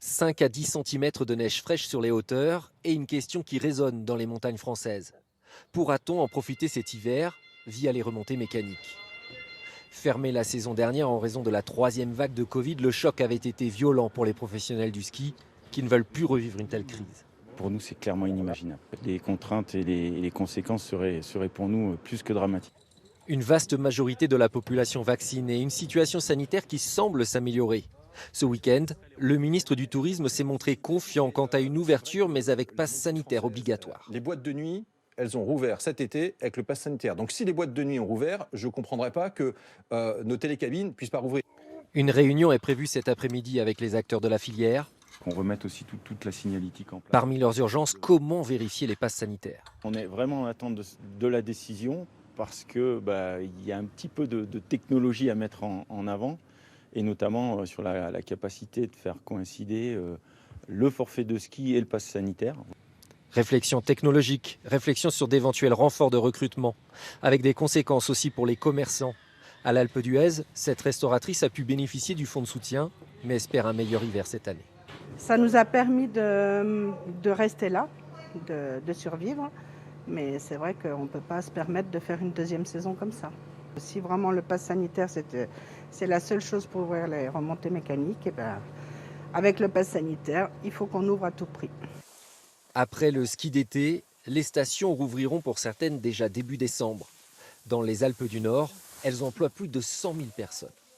5 à 10 centimètres de neige fraîche sur les hauteurs et une question qui résonne dans les montagnes françaises. Pourra-t-on en profiter cet hiver via les remontées mécaniques? Fermé la saison dernière en raison de la troisième vague de Covid, le choc avait été violent pour les professionnels du ski qui ne veulent plus revivre une telle crise. Pour nous, c'est clairement inimaginable. Les contraintes et les conséquences seraient pour nous plus que dramatiques. Une vaste majorité de la population vaccinée, une situation sanitaire qui semble s'améliorer. Ce week-end, le ministre du Tourisme s'est montré confiant quant à une ouverture, mais avec passe sanitaire obligatoire. Les boîtes de nuit, elles ont rouvert cet été avec le pass sanitaire. Donc si les boîtes de nuit ont rouvert, je ne comprendrais pas que nos télécabines ne puissent pas rouvrir. Une réunion est prévue cet après-midi avec les acteurs de la filière. Qu'on remette aussi toute la signalétique en place. Parmi leurs urgences, comment vérifier les passes sanitaires? On est vraiment en attente de la décision parce que il y a un petit peu de technologie à mettre en avant, et notamment sur la capacité de faire coïncider le forfait de ski et le pass sanitaire. Réflexion technologique, réflexion sur d'éventuels renforts de recrutement, avec des conséquences aussi pour les commerçants. À l'Alpe d'Huez, cette restauratrice a pu bénéficier du fonds de soutien, mais espère un meilleur hiver cette année. Ça nous a permis de rester là, de survivre, mais c'est vrai qu'on ne peut pas se permettre de faire une deuxième saison comme ça. Si vraiment le pass sanitaire, c'est la seule chose pour ouvrir les remontées mécaniques, et avec le pass sanitaire, il faut qu'on ouvre à tout prix. Après le ski d'été, les stations rouvriront pour certaines déjà début décembre. Dans les Alpes du Nord, elles emploient plus de 100 000 personnes.